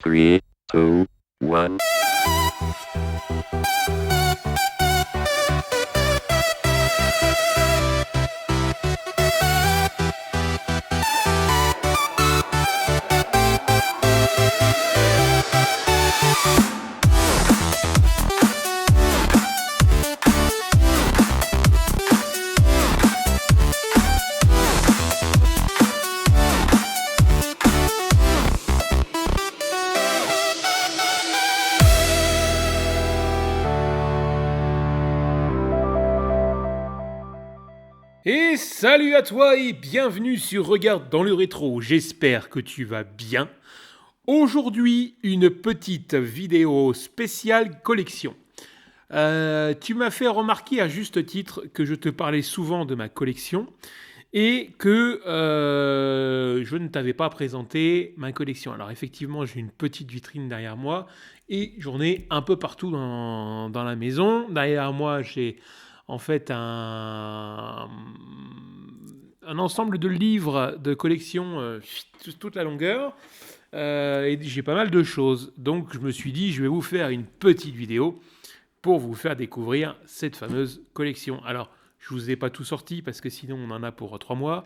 3, 2, 1. Et salut à toi et bienvenue sur Regarde dans le rétro, j'espère que tu vas bien. Aujourd'hui, une petite vidéo spéciale collection. Tu m'as fait remarquer à juste titre que je te parlais souvent de ma collection et que je ne t'avais pas présenté ma collection. Alors effectivement, j'ai une petite vitrine derrière moi et j'en ai un peu partout dans la maison. Derrière moi, j'ai en fait un ensemble de livres de collection toute la longueur. Et j'ai pas mal de choses. Donc je me suis dit, je vais vous faire une petite vidéo pour vous faire découvrir cette fameuse collection. Alors, je ne vous ai pas tout sorti parce que sinon on en a pour 3 mois.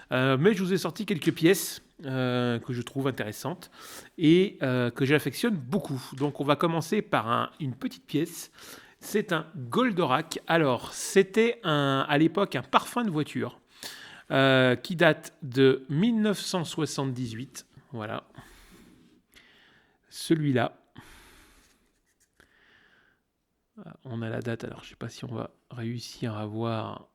Mais je vous ai sorti quelques pièces que je trouve intéressantes et que j'affectionne beaucoup. Donc on va commencer par une petite pièce. C'est un Goldorak. Alors, c'était à l'époque un parfum de voiture qui date de 1978. Voilà. Celui-là. On a la date, alors je ne sais pas si on va réussir à voir.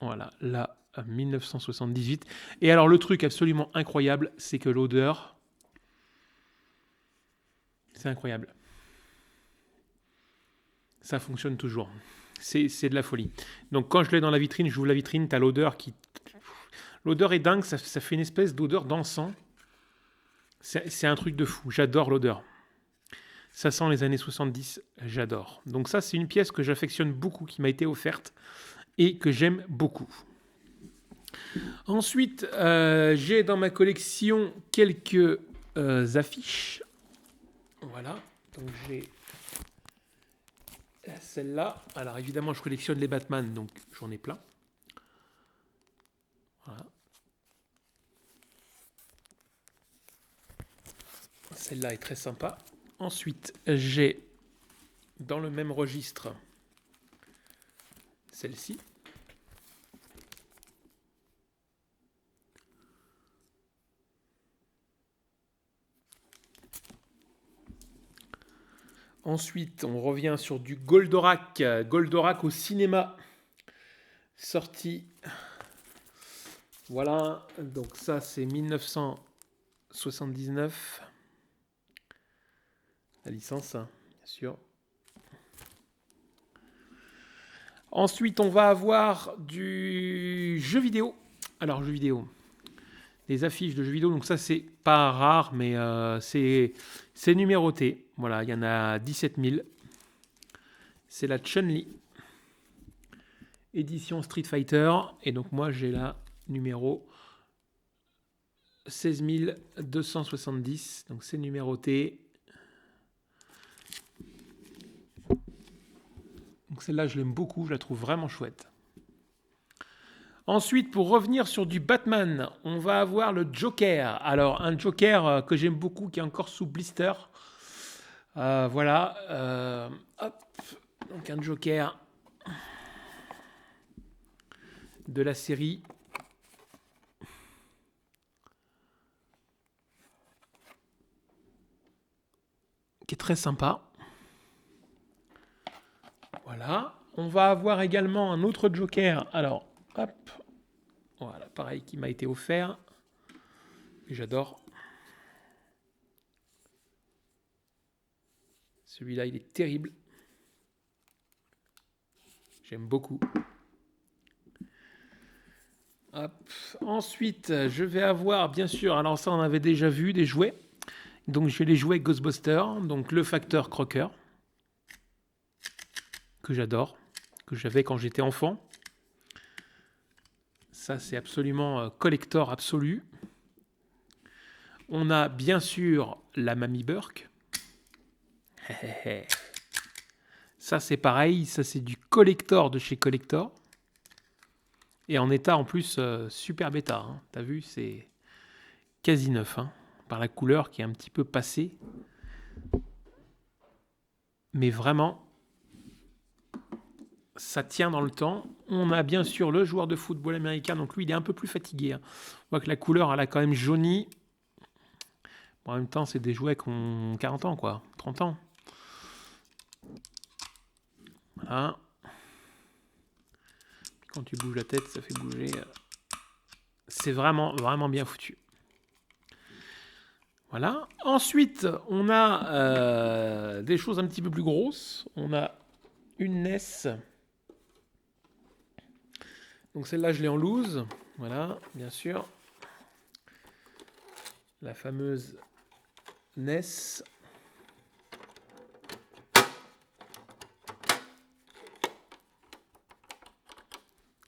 Voilà, là, 1978. Et alors le truc absolument incroyable, c'est que l'odeur, c'est incroyable. Ça fonctionne toujours. C'est de la folie. Donc quand je l'ai dans la vitrine, j'ouvre la vitrine, tu as l'odeur qui... L'odeur est dingue, ça fait une espèce d'odeur d'encens. C'est un truc de fou, j'adore l'odeur. Ça sent les années 70, j'adore. Donc ça, c'est une pièce que j'affectionne beaucoup, qui m'a été offerte et que j'aime beaucoup. Ensuite, j'ai dans ma collection quelques affiches. Voilà, donc j'ai celle-là. Alors évidemment, je collectionne les Batman, donc j'en ai plein. Voilà. Celle-là est très sympa. Ensuite, j'ai dans le même registre celle-ci. Ensuite, on revient sur du Goldorak. Goldorak au cinéma. Sorti. Voilà. Donc ça, c'est 1979. La licence, hein, bien sûr. Ensuite, on va avoir du jeu vidéo. Alors, jeu vidéo. Des affiches de jeux vidéo. Donc ça, c'est pas rare, mais c'est numéroté. Voilà, il y en a 17 000. C'est la Chun-Li. Édition Street Fighter. Et donc moi, j'ai la numéro 16 270. Donc c'est numéroté. Donc celle-là, je l'aime beaucoup. Je la trouve vraiment chouette. Ensuite, pour revenir sur du Batman, on va avoir le Joker. Alors, un Joker que j'aime beaucoup, qui est encore sous blister. Voilà. Hop. Donc, un Joker de la série. Qui est très sympa. Voilà. On va avoir également un autre Joker. Alors, hop. Voilà, pareil, qui m'a été offert. Et j'adore. Celui-là, il est terrible. J'aime beaucoup. Hop. Ensuite, je vais avoir, bien sûr, alors ça, on avait déjà vu, des jouets. Donc, j'ai les jouets Ghostbusters. Donc, le facteur Crocker. Que j'adore. Que j'avais quand j'étais enfant. Ça, c'est absolument collector absolu. On a bien sûr la Mamie Burke. Ça, c'est pareil. Ça, c'est du collector de chez Collector. Et en état, en plus, super bêta. Hein. T'as vu, c'est quasi neuf. Hein, par la couleur qui est un petit peu passée. Mais vraiment, ça tient dans le temps. On a bien sûr le joueur de football américain. Donc lui, il est un peu plus fatigué. Hein. On voit que la couleur, elle a quand même jauni. Bon, en même temps, c'est des jouets qui ont 40 ans, quoi. 30 ans. Voilà. Quand tu bouges la tête, ça fait bouger. C'est vraiment, vraiment bien foutu. Voilà. Ensuite, on a des choses un petit peu plus grosses. On a une NES. Donc celle-là, je l'ai en loose. Voilà, bien sûr. La fameuse NES.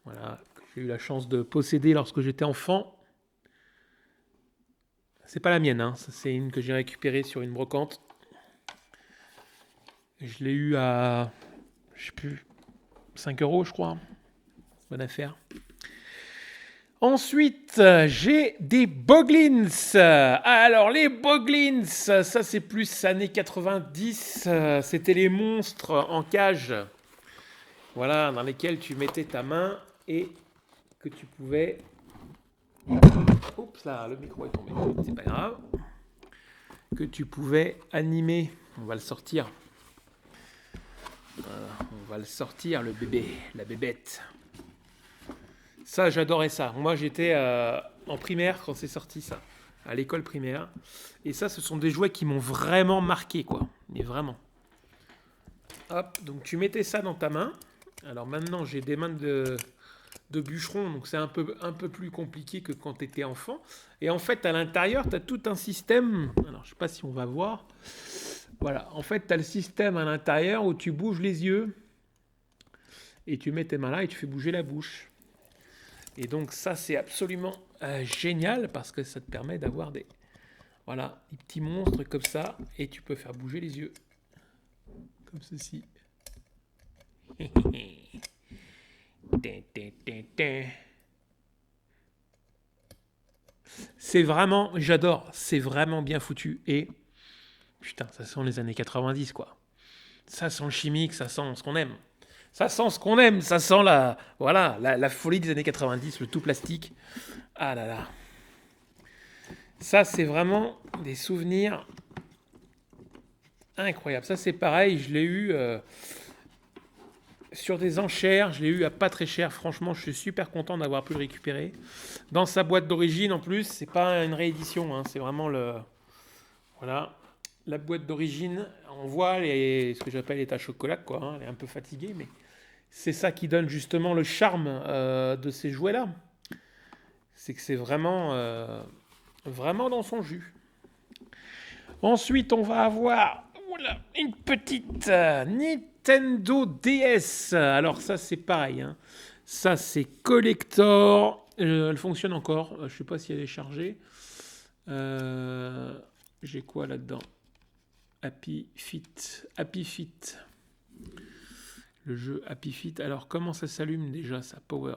Voilà, que j'ai eu la chance de posséder lorsque j'étais enfant. C'est pas la mienne, hein. Ça, c'est une que j'ai récupérée sur une brocante. Je l'ai eu à, je sais plus, 5 € je crois. Bonne affaire. Ensuite, j'ai des Boglins. Alors, les Boglins, ça c'est plus années 90. C'était les monstres en cage. Voilà, dans lesquels tu mettais ta main et que tu pouvais... Oups là, le micro est tombé. C'est pas grave. Que tu pouvais animer. On va le sortir. Voilà, on va le sortir, le bébé, la bébête. Ça, j'adorais ça. Moi, j'étais en primaire quand c'est sorti, ça. À l'école primaire. Et ça, ce sont des jouets qui m'ont vraiment marqué, quoi. Mais vraiment. Hop, donc tu mettais ça dans ta main. Alors maintenant, j'ai des mains de bûcheron, donc c'est un peu plus compliqué que quand tu étais enfant. Et en fait, à l'intérieur, tu as tout un système. Alors, je sais pas si on va voir. Voilà, en fait, tu as le système à l'intérieur où tu bouges les yeux. Et tu mets tes mains là et tu fais bouger la bouche. Et donc ça, c'est absolument génial parce que ça te permet d'avoir des petits monstres comme ça et tu peux faire bouger les yeux. Comme ceci. C'est vraiment, j'adore, c'est vraiment bien foutu. Et putain, ça sent les années 90, quoi. Ça sent le chimique, ça sent ce qu'on aime. Ça sent ce qu'on aime, ça sent la folie des années 90, le tout plastique. Ah là là. Ça, c'est vraiment des souvenirs incroyables. Ça, c'est pareil, je l'ai eu sur des enchères, je l'ai eu à pas très cher. Franchement, je suis super content d'avoir pu le récupérer. Dans sa boîte d'origine, en plus, c'est pas une réédition, hein, c'est vraiment la boîte d'origine. On voit ce que j'appelle les taches au chocolat, quoi. Hein, elle est un peu fatiguée, mais c'est ça qui donne justement le charme de ces jouets-là. C'est que c'est vraiment dans son jus. Ensuite, on va avoir une petite Nintendo DS. Alors ça, c'est pareil. Hein. Ça, c'est collector. Elle fonctionne encore. Je ne sais pas si elle est chargée. J'ai quoi là-dedans? Happy Fit. Le jeu Happy Fit. Alors, comment ça s'allume déjà, ça? Power.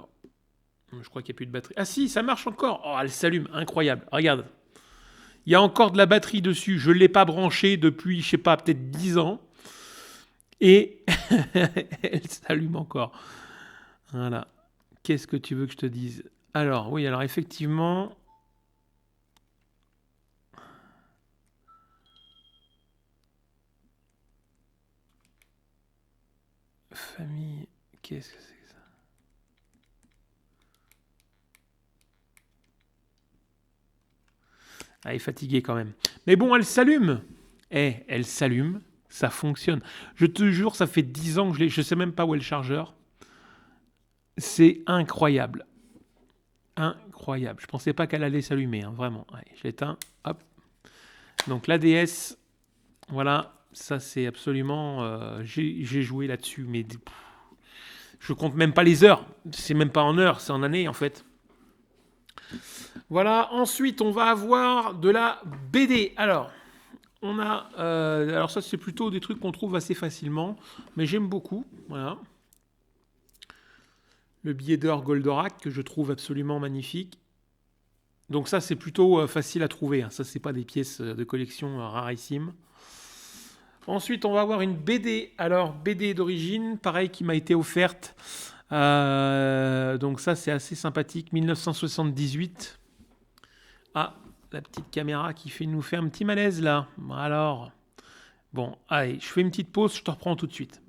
Je crois qu'il n'y a plus de batterie. Ah si, ça marche encore. Oh, elle s'allume. Incroyable. Regarde. Il y a encore de la batterie dessus. Je ne l'ai pas branchée depuis, je sais pas, peut-être 10 ans. Et elle s'allume encore. Voilà. Qu'est-ce que tu veux que je te dise? Alors, oui, alors effectivement... Famille... Qu'est-ce que c'est que ça? Ah, elle est fatiguée quand même. Mais bon, elle s'allume. Elle s'allume. Ça fonctionne. Je te jure, ça fait 10 ans que je l'ai. Je ne sais même pas où est le chargeur. C'est incroyable. Incroyable. Je ne pensais pas qu'elle allait s'allumer, hein, vraiment. Allez, je l'éteins. Hop. Donc la DS, voilà. Ça, c'est absolument... j'ai joué là-dessus, mais... je compte même pas les heures. C'est même pas en heures, c'est en années, en fait. Voilà, ensuite on va avoir de la BD. Alors, on a... alors ça c'est plutôt des trucs qu'on trouve assez facilement, mais j'aime beaucoup. Voilà. Le billet d'or Goldorak que je trouve absolument magnifique. Donc ça c'est plutôt facile à trouver. Hein. Ça c'est pas des pièces de collection rarissimes. Ensuite on va avoir une BD. Alors BD d'origine, pareil qui m'a été offerte. Donc ça c'est assez sympathique. 1978. Ah, la petite caméra qui nous fait un petit malaise là. Alors, bon, allez, je fais une petite pause, je te reprends tout de suite.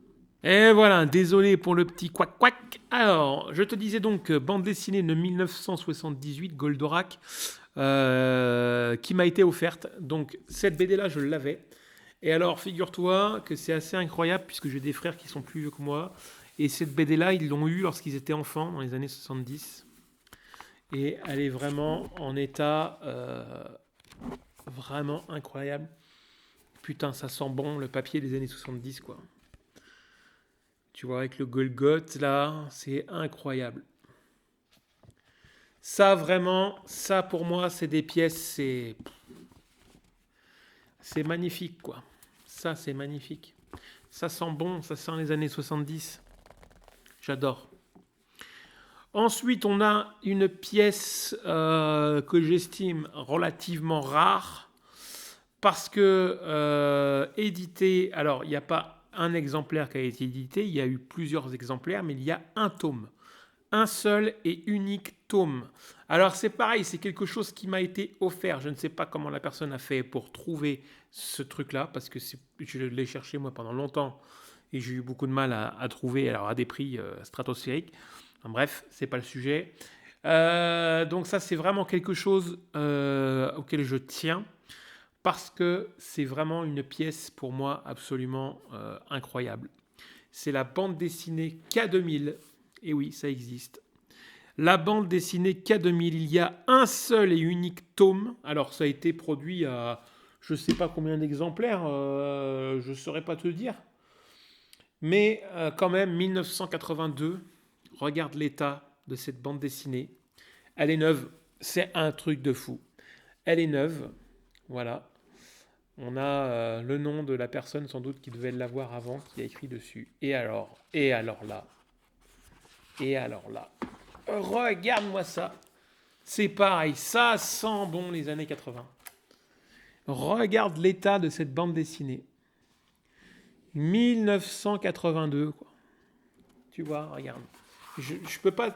Et voilà, désolé pour le petit couac-couac. Alors, je te disais donc, bande dessinée de 1978, Goldorak, qui m'a été offerte. Donc, cette BD-là, je l'avais. Et alors, figure-toi que c'est assez incroyable, puisque j'ai des frères qui sont plus vieux que moi. Et cette BD-là, ils l'ont eue lorsqu'ils étaient enfants, dans les années 70. Et elle est vraiment en état vraiment incroyable. Putain, ça sent bon le papier des années 70, quoi. Tu vois, avec le Golgoth, là, c'est incroyable. Ça, vraiment, ça, pour moi, c'est des pièces, c'est magnifique, quoi. Ça, c'est magnifique. Ça sent bon, ça sent les années 70. J'adore. Ensuite, on a une pièce que j'estime relativement rare parce que édité, alors il n'y a pas un exemplaire qui a été édité, il y a eu plusieurs exemplaires, mais il y a un tome. Un seul et unique tome. Alors c'est pareil, c'est quelque chose qui m'a été offert. Je ne sais pas comment la personne a fait pour trouver ce truc-là, parce que je l'ai cherché moi pendant longtemps et j'ai eu beaucoup de mal à trouver, alors à des prix stratosphériques. Enfin, bref, c'est pas le sujet. Donc ça, c'est vraiment quelque chose auquel je tiens parce que c'est vraiment une pièce pour moi absolument incroyable. C'est la bande dessinée K2000. Et oui, ça existe. La bande dessinée K2000, il y a un seul et unique tome. Alors ça a été produit à je ne sais pas combien d'exemplaires, je ne saurais pas te dire. Mais quand même, 1982, regarde l'état de cette bande dessinée. Elle est neuve, c'est un truc de fou. Elle est neuve, voilà. On a le nom de la personne sans doute qui devait l'avoir avant, qui a écrit dessus. Et alors là, regarde-moi ça. C'est pareil, ça sent bon les années 80. Regarde l'état de cette bande dessinée. 1982, quoi. Tu vois, regarde. Je peux pas...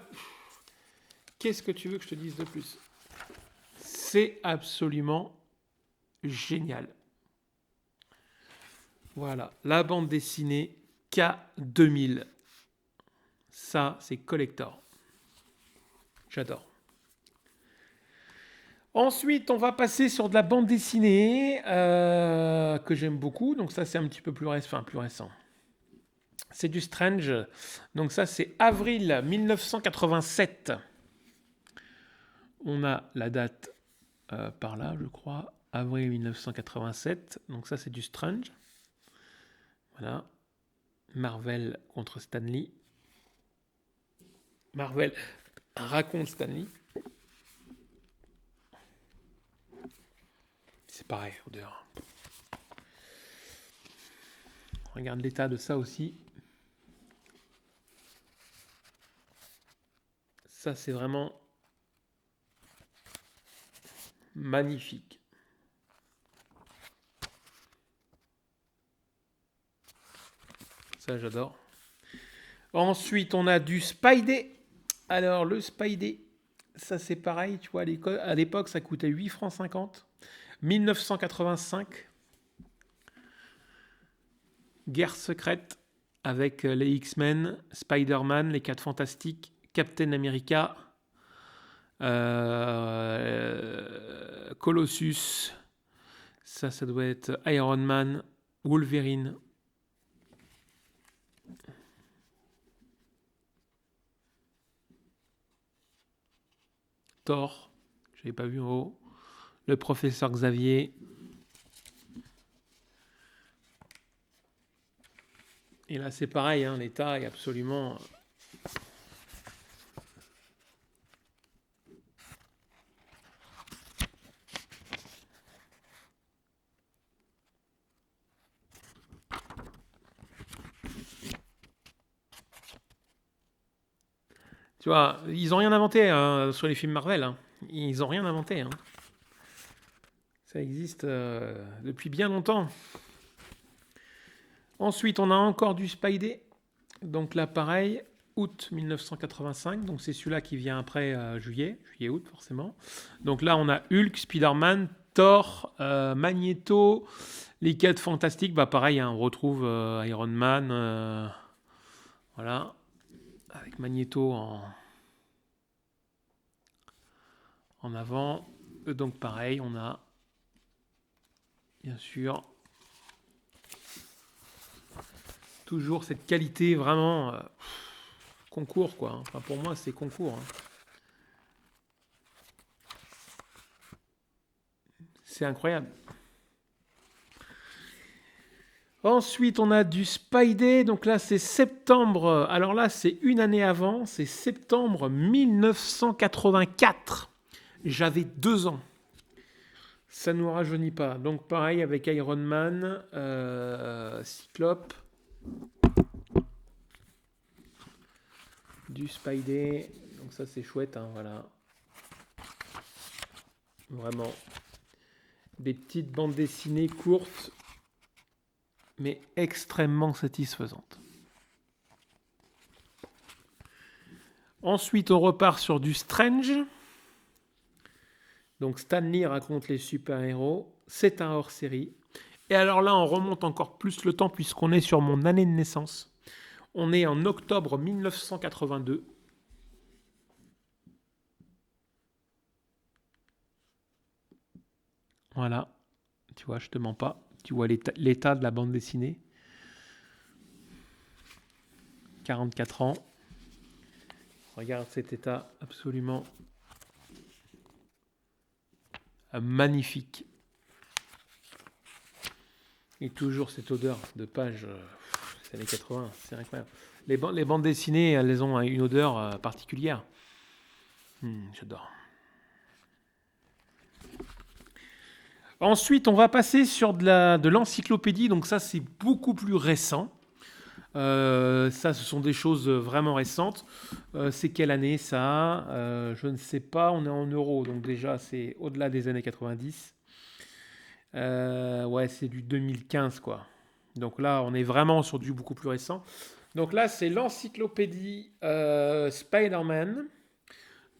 Qu'est-ce que tu veux que je te dise de plus? C'est absolument génial. Voilà, la bande dessinée K2000. Ça, c'est collector. J'adore. Ensuite, on va passer sur de la bande dessinée que j'aime beaucoup. Donc ça, c'est un petit peu plus récent. C'est du Strange. Donc ça, c'est avril 1987. On a la date par là, je crois. Avril 1987. Donc ça, c'est du Strange. Voilà. Marvel contre Stan Lee. Marvel raconte Stan Lee. C'est pareil, odeur. Regarde l'état de ça aussi. Ça, c'est vraiment magnifique. Ça, j'adore. Ensuite, on a du Spidey. Alors, le Spidey, ça, c'est pareil. Tu vois, à l'époque, ça coûtait 8 francs 50. 1985. Guerre secrète avec les X-Men, Spider-Man, les 4 Fantastiques, Captain America, Colossus, ça doit être Iron Man, Wolverine. Thor, je n'avais pas vu en haut. Le professeur Xavier. Et là, c'est pareil, hein, l'état est absolument... Tu vois, ils n'ont rien inventé sur les films Marvel. Hein. Ils n'ont rien inventé. Hein. Ça existe depuis bien longtemps. Ensuite, on a encore du Spidey. Donc là, pareil, août 1985. Donc c'est celui-là qui vient après juillet-août forcément. Donc là, on a Hulk, Spider-Man, Thor, Magneto, les 4 fantastiques. Bah pareil, hein, on retrouve Iron Man. Voilà, avec Magneto en avant. Donc pareil, on a bien sûr toujours cette qualité vraiment concours quoi. Enfin pour moi c'est concours. Hein. C'est incroyable. Ensuite on a du Spidey, donc là c'est septembre. Alors là c'est une année avant, c'est septembre 1984. J'avais 2 ans. Ça ne nous rajeunit pas. Donc pareil avec Iron Man, Cyclope, du Spidey. Donc ça c'est chouette, hein, voilà. Vraiment. Des petites bandes dessinées courtes, mais extrêmement satisfaisantes. Ensuite on repart sur du Strange. Donc Stan Lee raconte les super-héros. C'est un hors-série. Et alors là, on remonte encore plus le temps puisqu'on est sur mon année de naissance. On est en octobre 1982. Voilà. Tu vois, je te mens pas. Tu vois l'état de la bande dessinée. 44 ans. Regarde cet état absolument magnifique. Et toujours cette odeur de page des années 80, c'est incroyable. Les bandes dessinées, elles ont une odeur particulière. J'adore. Ensuite, on va passer sur de l'encyclopédie. Donc ça, c'est beaucoup plus récent. Ça, ce sont des choses vraiment récentes. C'est quelle année ça je ne sais pas. On est en euros, donc déjà, c'est au-delà des années 90. Ouais, c'est du 2015, quoi. Donc là, on est vraiment sur du beaucoup plus récent. Donc là, c'est l'encyclopédie Spider-Man.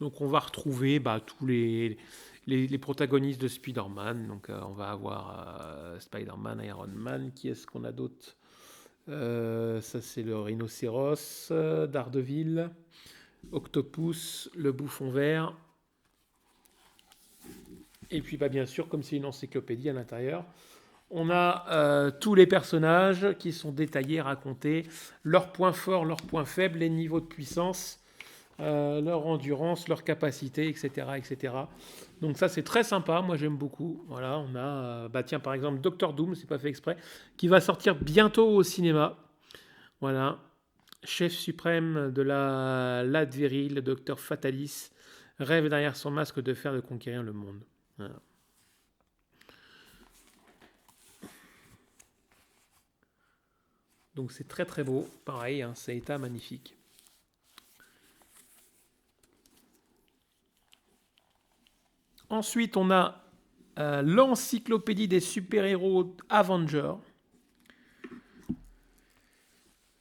Donc on va retrouver tous les protagonistes de Spider-Man. Donc on va avoir Spider-Man, Iron Man. Qui est-ce qu'on a d'autre Ça, c'est le rhinocéros, Daredevil, Octopus, le bouffon vert. Et puis, bien sûr, comme c'est une encyclopédie à l'intérieur, on a tous les personnages qui sont détaillés, racontés, leurs points forts, leurs points faibles, les niveaux de puissance, leur endurance, leur capacité, etc., etc. Donc ça, c'est très sympa. Moi, j'aime beaucoup. Voilà, on a, tiens, par exemple, Doctor Doom, c'est pas fait exprès, qui va sortir bientôt au cinéma. Voilà, chef suprême de la Latverie, le docteur Fatalis, rêve derrière son masque de fer de conquérir le monde. Voilà. Donc c'est très très beau, pareil, hein, c'est état magnifique. Ensuite, on a l'encyclopédie des super-héros Avengers.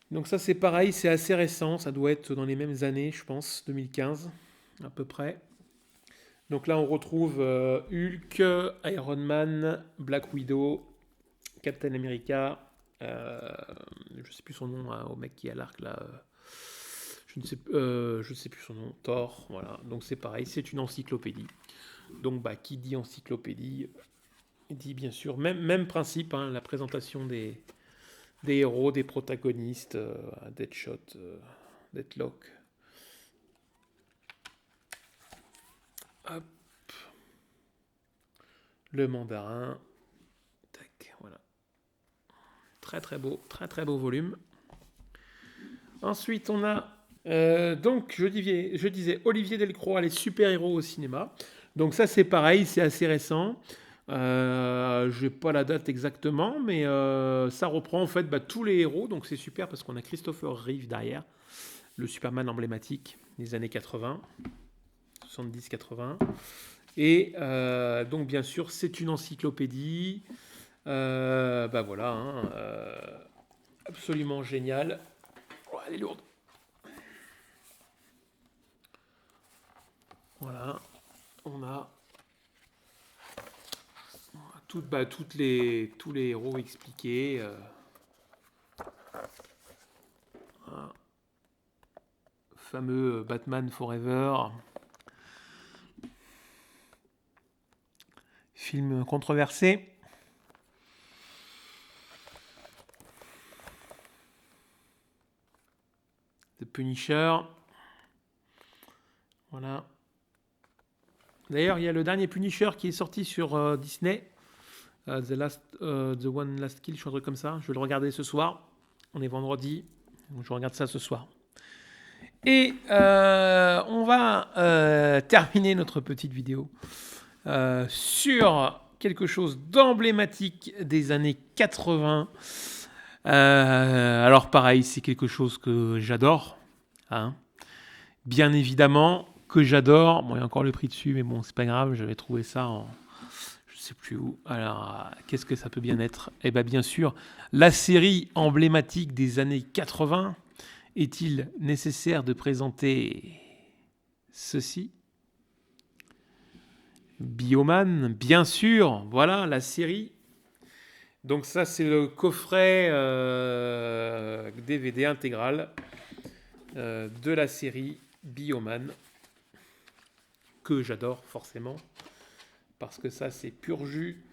Donc ça c'est pareil, c'est assez récent, ça doit être dans les mêmes années, je pense, 2015 à peu près. Donc là on retrouve Hulk, Iron Man, Black Widow, Captain America, je ne sais plus son nom au mec qui a l'arc là, je ne sais plus son nom, Thor, voilà. Donc c'est pareil, c'est une encyclopédie. Donc qui dit encyclopédie dit bien sûr même principe, hein, la présentation des héros, des protagonistes, Deadshot, Deathlock. Hop. Le mandarin. Tac, voilà. Très très beau volume. Ensuite, on a donc je disais Olivier Delcroix, les super-héros au cinéma. Donc ça c'est pareil, c'est assez récent. Je n'ai pas la date exactement, mais ça reprend en fait tous les héros, donc c'est super parce qu'on a Christopher Reeve derrière, le Superman emblématique, des années 80, 70-80. Et donc, bien sûr, c'est une encyclopédie. Voilà, hein, absolument génial. Oh, elle est lourde. Voilà, on a tous les héros expliqués. Voilà. Fameux Batman Forever. Film controversé. The Punisher. Voilà. D'ailleurs, il y a le dernier Punisher qui est sorti sur Disney. The One Last Kill, je suis un truc comme ça. Je vais le regarder ce soir. On est vendredi. Donc je regarde ça ce soir. Et on va terminer notre petite vidéo sur quelque chose d'emblématique des années 80. Alors pareil, c'est quelque chose que j'adore. Hein. Bien évidemment que j'adore. Bon, il y a encore le prix dessus, mais bon, c'est pas grave. J'avais trouvé ça en... je sais plus où. Alors, qu'est-ce que ça peut bien être ? Eh bien sûr, la série emblématique des années 80. Est-il nécessaire de présenter ceci ? Bioman, bien sûr, voilà la série. Donc ça, c'est le coffret DVD intégral de la série Bioman, que j'adore forcément, parce que ça, c'est pur jus.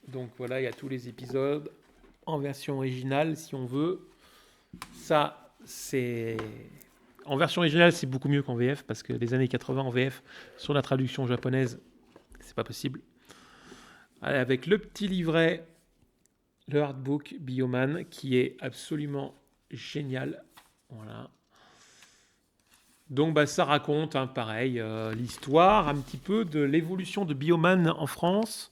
Donc voilà, il y a tous les épisodes en version originale, si on veut. Ça, c'est... En version originale, c'est beaucoup mieux qu'en VF, parce que les années 80 en VF, sur la traduction japonaise, c'est pas possible. Allez, avec le petit livret, le artbook Bioman, qui est absolument génial. Voilà. Donc, ça raconte, hein, pareil, l'histoire un petit peu de l'évolution de Bioman en France.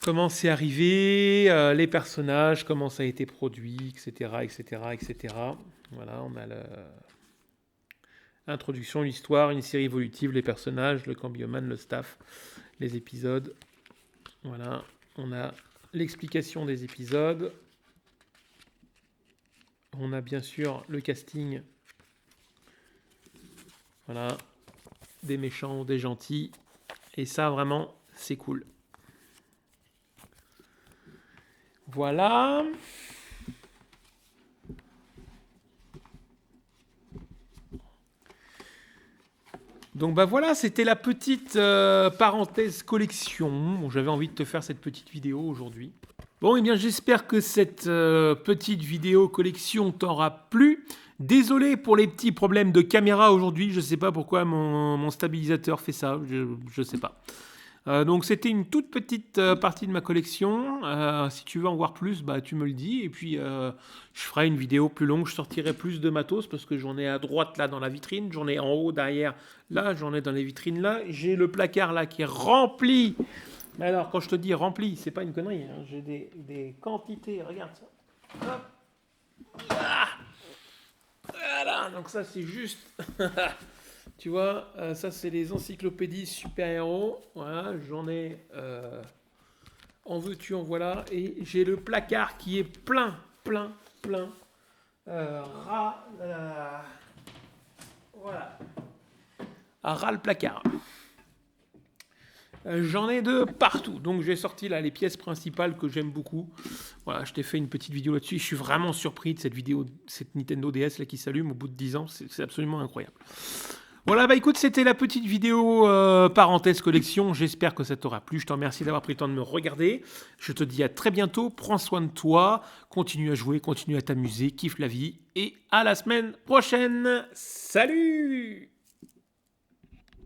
Comment c'est arrivé, les personnages, comment ça a été produit, etc., etc., etc. Voilà, on a l'introduction, l'histoire, une série évolutive, les personnages, le camp Bioman, le staff, les épisodes. Voilà, on a l'explication des épisodes. On a bien sûr le casting. Voilà, des méchants, des gentils. Et ça, vraiment, c'est cool. Voilà. Donc voilà, c'était la petite parenthèse collection. Bon, j'avais envie de te faire cette petite vidéo aujourd'hui. Bon, eh bien j'espère que cette petite vidéo collection t'aura plu. Désolé pour les petits problèmes de caméra aujourd'hui. Je ne sais pas pourquoi mon stabilisateur fait ça. Je ne sais pas. Donc c'était une toute petite partie de ma collection. Si tu veux en voir plus, tu me le dis. Et puis je ferai une vidéo plus longue. Je sortirai plus de matos parce que j'en ai à droite là dans la vitrine. J'en ai en haut derrière là. J'en ai dans les vitrines là. J'ai le placard là qui est rempli. Mais alors quand je te dis rempli, c'est pas une connerie. Hein. J'ai des quantités. Regarde ça. Hop. Ah. Voilà. Donc ça c'est juste... Tu vois, ça c'est les encyclopédies super-héros. Voilà, j'en ai en veux-tu, en voilà. Et j'ai le placard qui est plein. Voilà. Ras le placard. J'en ai de partout. Donc j'ai sorti là les pièces principales que j'aime beaucoup. Voilà, je t'ai fait une petite vidéo là-dessus. Je suis vraiment surpris de cette vidéo, cette Nintendo DS là qui s'allume au bout de 10 ans. C'est absolument incroyable. Voilà, écoute, c'était la petite vidéo parenthèse collection. J'espère que ça t'aura plu. Je te remercie d'avoir pris le temps de me regarder. Je te dis à très bientôt. Prends soin de toi. Continue à jouer, continue à t'amuser. Kiffe la vie. Et à la semaine prochaine. Salut!